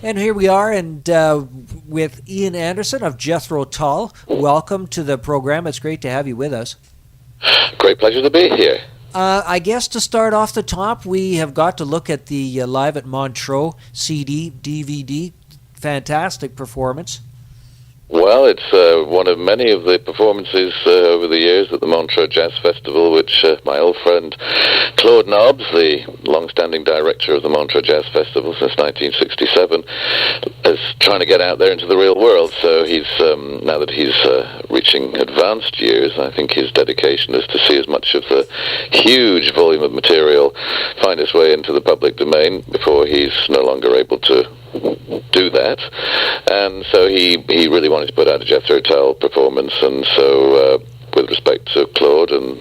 And here we are, and with Ian Anderson of Jethro Tull. Welcome to the program. It's great to have you with us. Great pleasure to be here. I guess to start off the top, we have got to look at the Live at Montreux CD, DVD. Fantastic performance. Well, it's one of many of the performances over the years at the Montreux Jazz Festival, which my old friend Claude Nobbs, the long-standing director of the Montreux Jazz Festival since 1967, is trying to get out there into the real world. So he's now that he's reaching advanced years, I think his dedication is to see as much of the huge volume of material find its way into the public domain before he's no longer able to do that. And so he really wanted to put out a Jethro Tull performance, and so with respect to Claude and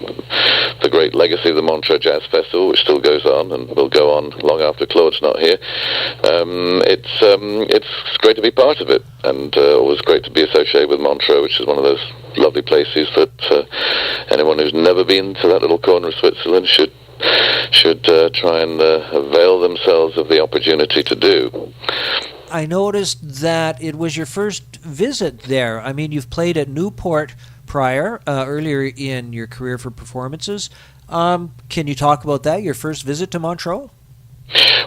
the great legacy of the Montreux Jazz Festival, which still goes on and will go on long after Claude's not here, it's great to be part of it, and always great to be associated with Montreux, which is one of those lovely places that anyone who's never been to that little corner of Switzerland should try and avail themselves of the opportunity to do. I noticed that it was your first visit there. I mean, you've played at Newport prior, earlier in your career for performances. Can you talk about that, your first visit to Montreux?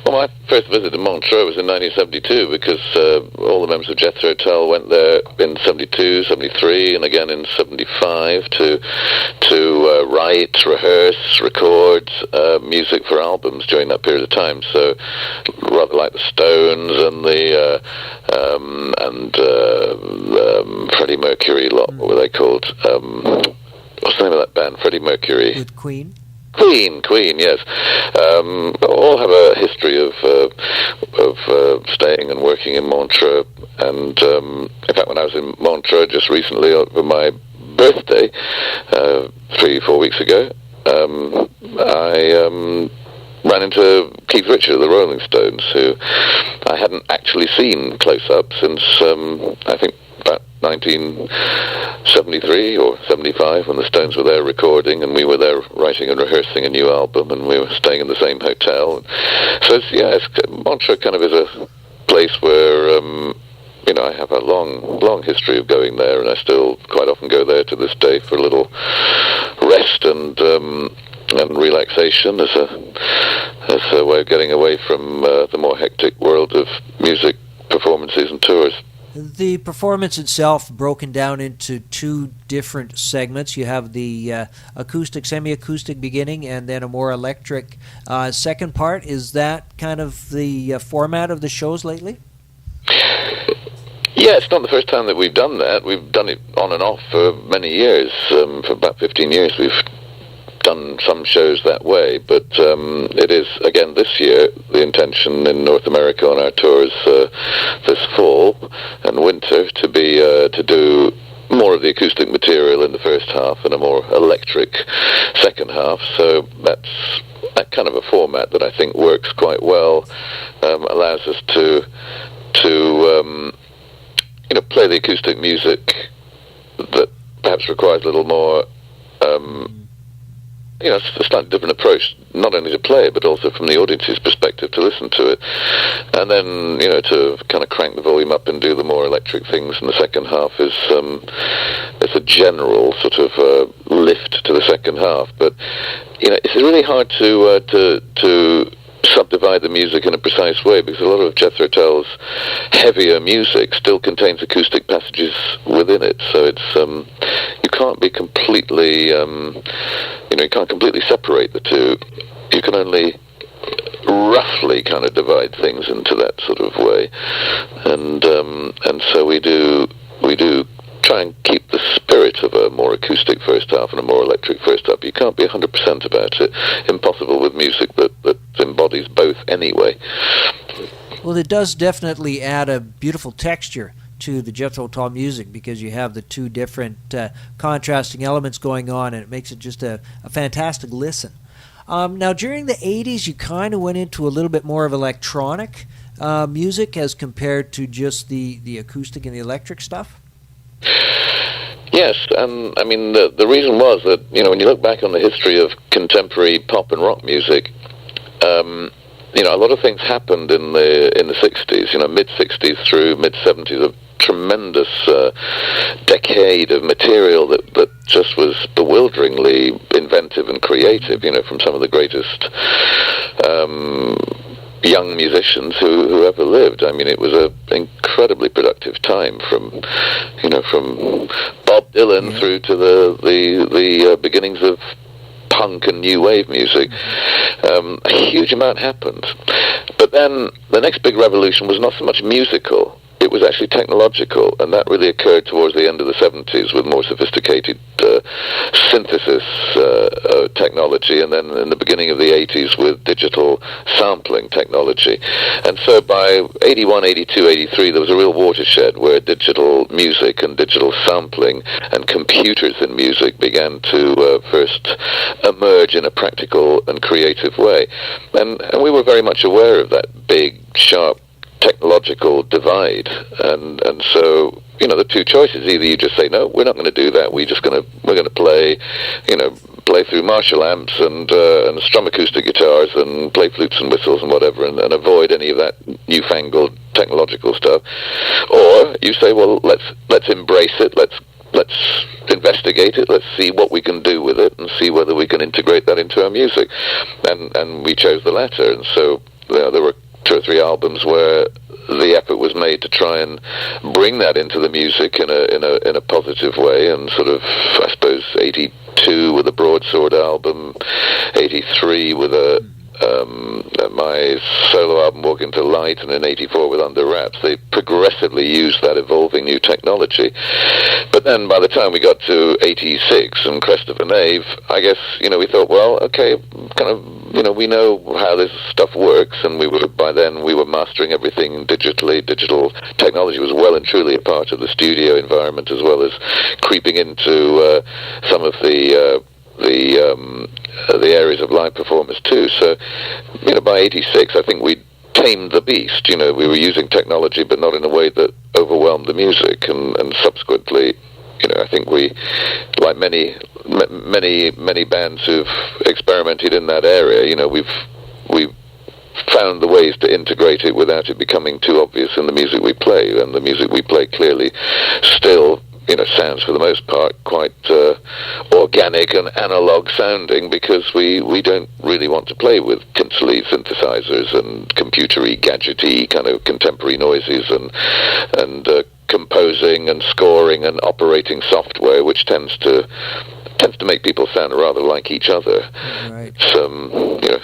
Well, my first visit to Montreux was in 1972 because all the members of Jethro Tull went there in 72, 73, and again in 75 to write, rehearse, record music for albums during that period of time. So rather like the Stones and Freddie Mercury, what were they called? What's the name of that band? Freddie Mercury. With Queen? Queen, yes. All have a history of staying and working in Montreux. And in fact, when I was in Montreux just recently for my birthday, 3-4 weeks ago, I ran into Keith Richards of the Rolling Stones, who I hadn't actually seen close up since I think about 1973 or 75, when the Stones were there recording and we were there writing and rehearsing a new album, and we were staying in the same hotel. So Montreux kind of is a place where I have a long history of going there, and I still quite often go there to this day for a little rest and relaxation as a way of getting away from the more hectic world of music performances and tours. The performance itself broken down into two different segments. You have the acoustic, semi-acoustic beginning, and then a more electric second part. Is that kind of the format of the shows lately? Yeah, it's not the first time that we've done that. We've done it on and off for many years. For about 15 years we've done some shows that way, but it is, again, this year, the intention in North America on our tours this fall and winter to be to do more of the acoustic material in the first half and a more electric second half. So that's that kind of a format that I think works quite well, allows us to play the acoustic music that perhaps requires a little more a slightly different approach, not only to play it, but also from the audience's perspective to listen to it. And then, to kind of crank the volume up and do the more electric things in the second half is a general sort of lift to the second half. But, it's really hard to subdivide the music in a precise way, because a lot of Jethro Tull's heavier music still contains acoustic passages within it, so it's you can't be completely you can't completely separate the two. You can only roughly kind of divide things into that sort of way, and so we do try and keep the spirit of a more acoustic first half and a more electric first half. You can't be 100% about it. Impossible with music that embodies both anyway. Well, it does definitely add a beautiful texture to the Jethro Tull music, because you have the two different contrasting elements going on, and it makes it just a fantastic listen. Now, during the 80s, you kind of went into a little bit more of electronic music as compared to just the acoustic and the electric stuff? Yes, and I mean, the reason was that, when you look back on the history of contemporary pop and rock music, a lot of things happened in the 60s, mid 60s through mid 70s, a tremendous decade of material that just was bewilderingly inventive and creative, from some of the greatest young musicians who ever lived. I mean, it was an incredibly productive time from Bob Dylan through to the beginnings of punk and new wave music. A huge amount happened. But then the next big revolution was not so much musical, it was actually technological, and that really occurred towards the end of the 70s with more sophisticated synthesis technology, and then in the beginning of the 80s with digital sampling technology. And so by 81, 82, 83, there was a real watershed where digital music and digital sampling and computers in music began to first emerge in a practical and creative way. And we were very much aware of that big, sharp technological divide, and so the two choices: either you just say, no, we're not going to do that, we're going to play through Marshall amps and strum acoustic guitars and play flutes and whistles and whatever, and avoid any of that newfangled technological stuff. Or you say, well, let's embrace it, let's investigate it, let's see what we can do with it and see whether we can integrate that into our music. And we chose the latter. And so there were 2 or 3 albums where the effort was made to try and bring that into the music in a positive way, and sort of, I suppose, 82 with a Broadsword album, 83 with my solo album Walk Into Light, and in 84 with Under Wraps. They progressively used that evolving new technology. But then by the time we got to 86 and Crest of a Knave, I guess, we thought, well, okay, we know how this stuff works, and by then we were mastering everything digitally. Digital technology was well and truly a part of the studio environment, as well as creeping into some of the areas of live performance too. So, by 86, I think we tamed the beast. We were using technology, but not in a way that overwhelmed the music. And subsequently, I think we, like many bands who've experimented in that area, we've found the ways to integrate it without it becoming too obvious in the music we play. And the music we play clearly still sounds for the most part quite organic and analog sounding, because we don't really want to play with tinsely synthesizers and computery, gadgety kind of contemporary noises and composing and scoring and operating software, which tends to make people sound rather like each other. Right.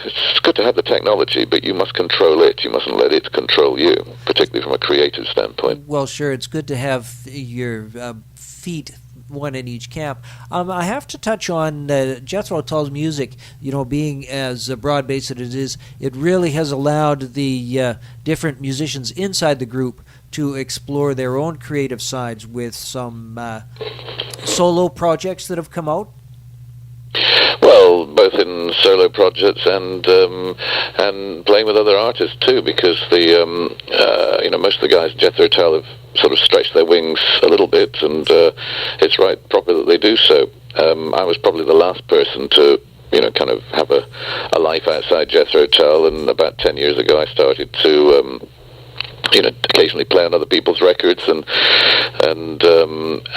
It's good to have the technology, but you must control it. You mustn't let it control you, particularly from a creative standpoint. Well, sure, it's good to have your feet, one in each camp. I have to touch on Jethro Tull's music. Being as broad-based as it is, it really has allowed the different musicians inside the group to explore their own creative sides with some solo projects that have come out. Well, both in solo projects and playing with other artists too, because most of the guys in Jethro Tull have sort of stretched their wings a little bit, and it's right proper that they do so. I was probably the last person to kind of have a life outside Jethro Tull, and about 10 years ago I started to occasionally play on other people's records and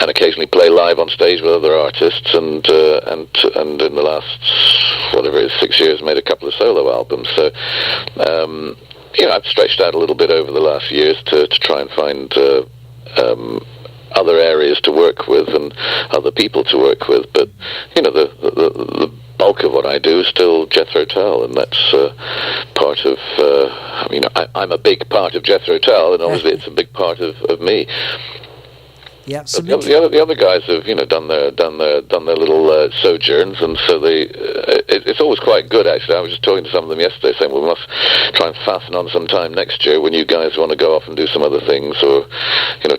occasionally play live on stage with other artists, and in the last, whatever it is, 6 years, made a couple of solo albums. So I've stretched out a little bit over the last years to try and find other areas to work with and other people to work with. But the bulk of what I do is still Jethro Tull, and that's part of. I'm a big part of Jethro Tull, and obviously it's a big part of me. Yeah, the other guys have done their little sojourns, and so it's always quite good actually. I was just talking to some of them yesterday, saying we must try and fasten on some time next year when you guys want to go off and do some other things, or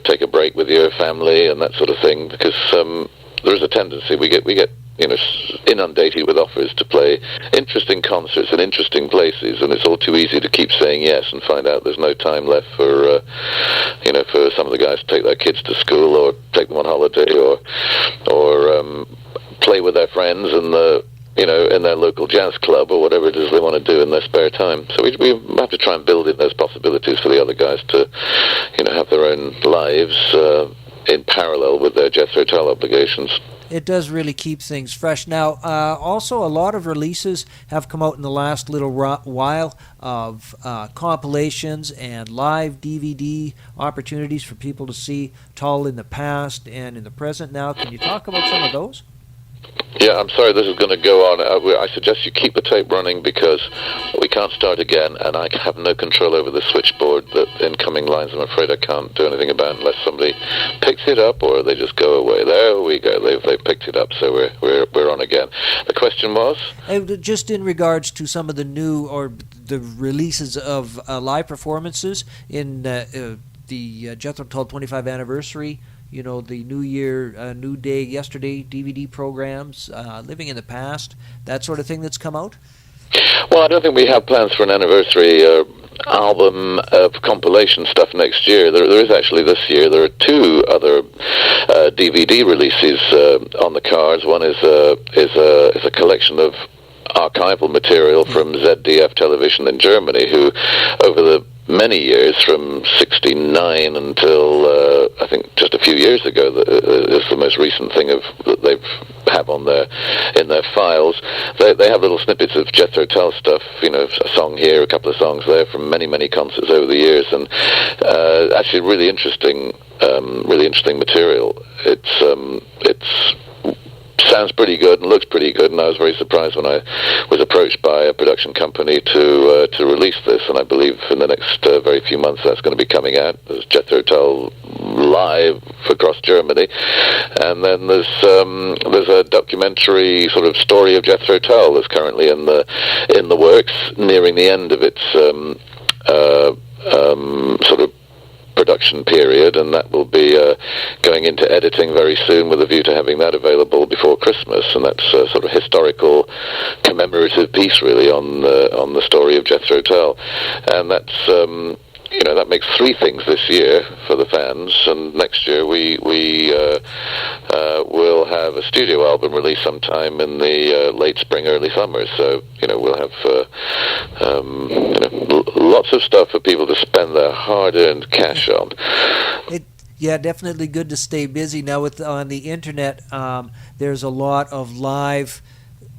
take a break with your family and that sort of thing, because there is a tendency we get inundated with offers to play interesting concerts in interesting places, and it's all too easy to keep saying yes and find out there's no time left for for some of the guys to take their kids to school or take them on holiday or play with their friends, and in their local jazz club or whatever it is they want to do in their spare time. So we have to try and build in those possibilities for the other guys to, have their own lives in parallel with their Jethro Tull obligations. It does really keep things fresh. Now, also a lot of releases have come out in the last little while of compilations and live DVD opportunities for people to see Tull in the past and in the present now. Can you talk about some of those? Yeah, I'm sorry this is going to go on. I suggest you keep the tape running because we can't start again, and I have no control over the switchboard. The incoming lines, I'm afraid I can't do anything about unless somebody picks it up or they just go away. There we go. They've picked it up, so we're on again. The question was? Just in regards to some of the new or the releases of live performances in the Jethro Tull 25 anniversary. The New Year, New Day, Yesterday DVD programs, Living in the Past, that sort of thing that's come out? Well, I don't think we have plans for an anniversary album of compilation stuff next year. There is actually this year. There are two other DVD releases on the cards. One is a collection of archival material from ZDF Television in Germany, who over the many years, from '69 until I think just a few years ago, is the most recent thing that they have in their files. They have little snippets of Jethro Tull stuff, a song here, a couple of songs there from many concerts over the years, and actually really interesting material. It's sounds pretty good and looks pretty good, and I was very surprised when I was approached by a production company to release this, and I believe in the next very few months that's going to be coming out. There's Jethro Tull live across Germany, and then there's a documentary sort of story of Jethro Tull that's currently in the works, nearing the end of its sort of production period, and that will be going into editing very soon with a view to having that available before Christmas, and that's a sort of historical commemorative piece really on the story of Jethro Tull, and that's that makes three things this year for the fans, and next year we will have a studio album release sometime in the late spring, early summer. So we'll have lots of stuff for people to spend their hard-earned cash on. Yeah, definitely good to stay busy now. On the internet, there's a lot of live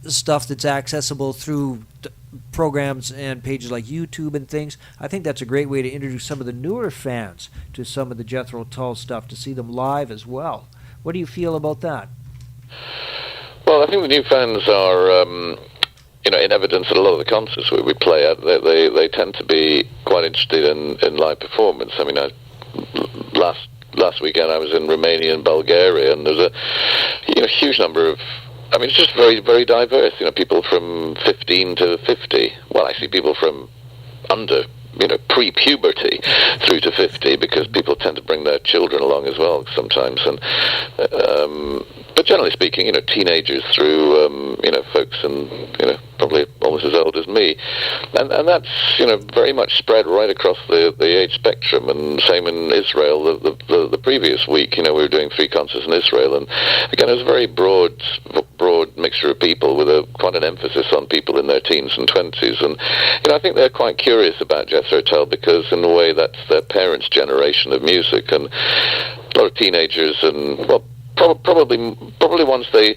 stuff that's accessible through programs and pages like YouTube and things. I think that's a great way to introduce some of the newer fans to some of the Jethro Tull stuff, to see them live as well. What do you feel about that? Well, I think the new fans are, in evidence at a lot of the concerts we play at. They tend to be quite interested in live performance. I mean, last weekend I was in Romania and Bulgaria, and there's a huge number of. I mean, it's just very, very diverse. People from 15 to 50. Well, I see people from under, pre-puberty through to 50, because people tend to bring their children along as well sometimes. And but generally speaking, teenagers through, folks and probably almost as old as me, and that's very much spread right across the age spectrum. And same in Israel. The previous week, we were doing 3 concerts in Israel, and again it was a very broad mixture of people with quite an emphasis on people in their teens and 20s. And I think they're quite curious about Jethro Tull, because in a way that's their parents' generation of music, and a lot of teenagers, and probably once they've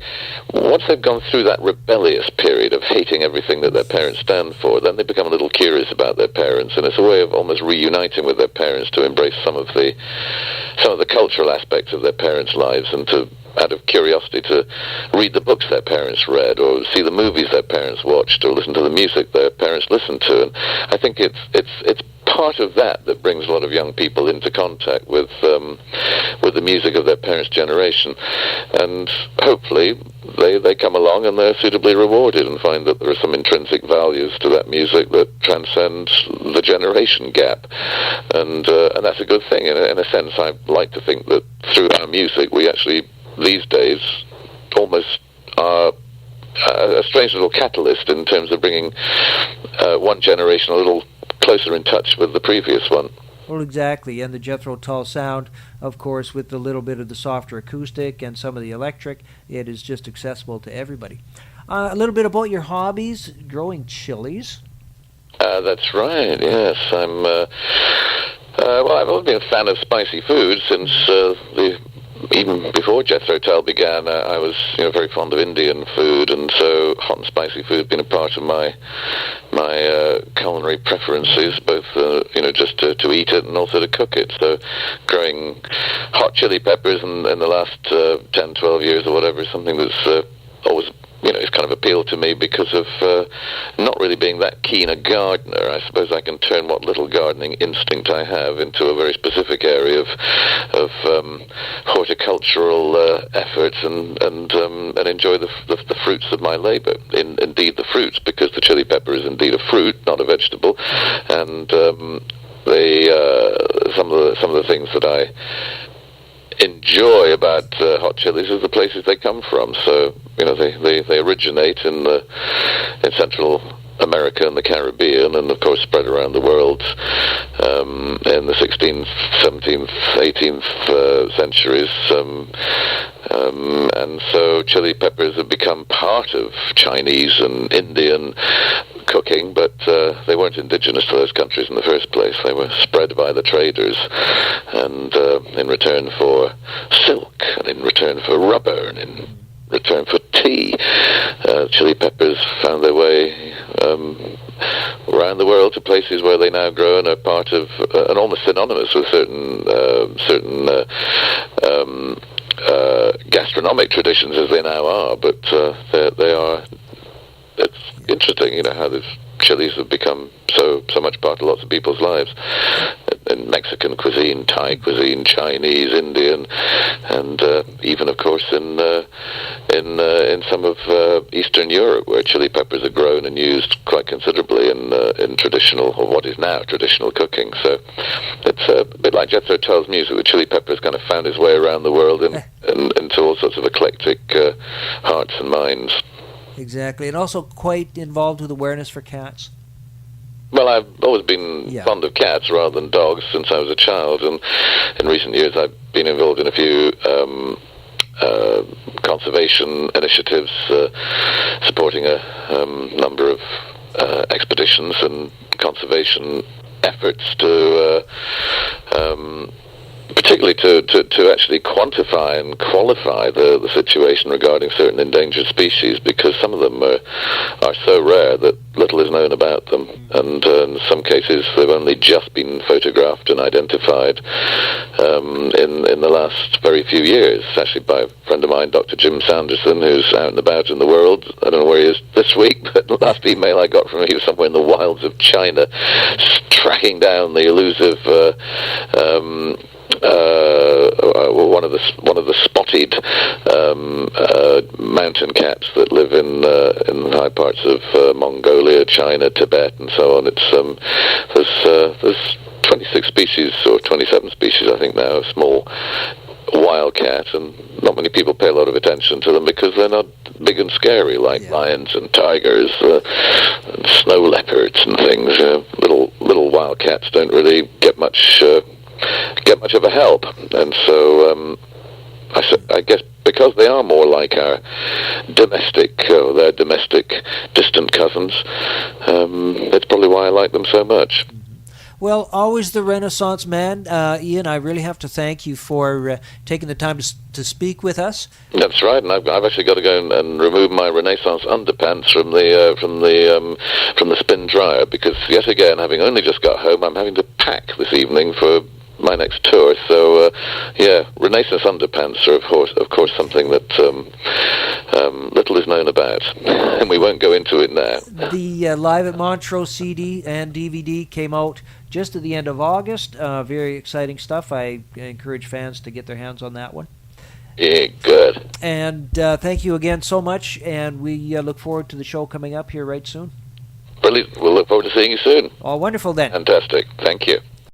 gone through that rebellious period of hating everything that their parents stand for, then they become a little curious about their parents, and it's a way of almost reuniting with their parents, to embrace some of the cultural aspects of their parents' lives, and to, out of curiosity, to read the books their parents read, or see the movies their parents watched, or listen to the music their parents listened to. And I think it's part of that brings a lot of young people into contact with the music of their parents' generation, and hopefully they come along and they're suitably rewarded and find that there are some intrinsic values to that music that transcend the generation gap, and that's a good thing. In a sense, I like to think that through our music we actually these days almost are a strange little catalyst in terms of bringing one generation a little closer in touch with the previous one. Well, exactly, and the Jethro Tull sound, of course, with a little bit of the softer acoustic and some of the electric, it is just accessible to everybody. A little bit about your hobbies, growing chilies. That's right. Yes, well, I've always been a fan of spicy food since even before Jethro Tull began. I was very fond of Indian food, and so hot and spicy food has been a part of my culinary preferences, both just to eat it and also to cook it. So growing hot chili peppers in the last 10, 12 years or whatever is something that's always it's kind of appealed to me because of not really being that keen a gardener. I suppose I can turn what little gardening instinct I have into a very specific area of horticultural efforts and enjoy the fruits of my labor. Indeed, the fruits, because the chili pepper is indeed a fruit, not a vegetable, and some of the things that I enjoy about hot chilies is the places they come from. So they originate in Central America and the Caribbean, and of course spread around the world in the 16th, 17th, 18th centuries. And so chili peppers have become part of Chinese and Indian cooking, but they weren't indigenous to those countries in the first place. They were spread by the traders, and in return for silk, and in return for rubber, and in return for tea, chili peppers found their way around the world to places where they now grow and are part of, and almost synonymous with certain gastronomic traditions as they now are. But they are. It's interesting, how these chilies have become so much part of lots of people's lives. In Mexican cuisine, Thai cuisine, Chinese, Indian, and even, of course, in some of Eastern Europe, where chili peppers are grown and used quite considerably in traditional, or what is now traditional cooking. So it's a bit like Jethro Tull's music. The chili pepper has kind of found its way around the world into all sorts of eclectic hearts and minds. Exactly, and also quite involved with awareness for cats. Well, I've always been fond of cats rather than dogs since I was a child, and in recent years I've been involved in a few conservation initiatives, supporting a number of expeditions and conservation efforts to particularly to actually quantify and qualify the situation regarding certain endangered species, because some of them are so rare that little is known about them, and in some cases they've only just been photographed and identified in the last very few years, actually by a friend of mine, Dr. Jim Sanderson, who's out and about in the world. I don't know where he is this week, but the last email I got from him, he was somewhere in the wilds of China, tracking down the elusive one of the spotted mountain cats that live in high parts of Mongolia, China, Tibet, and so on. It's there's 26 species or 27 species, I think now, of small wildcat, and not many people pay a lot of attention to them because they're not big and scary like lions and tigers and snow leopards and things. Little wildcats don't really get much of a help, and so I guess because they are more like our their domestic distant cousins, that's probably why I like them so much. Well, always the Renaissance man, Ian. I really have to thank you for taking the time to speak with us. That's right, and I've actually got to go and remove my Renaissance underpants from the spin dryer, because yet again, having only just got home, I'm having to pack this evening for my next tour. So Renaissance underpants are of course something that little is known about, and we won't go into it now. The Live at Montrose CD and DVD came out just at the end of August. Very exciting stuff. I encourage fans to get their hands on that one. Yeah, good. And thank you again so much, and we look forward to the show coming up here right soon. Brilliant. We'll look forward to seeing you soon. Oh, wonderful then. Fantastic. Thank you.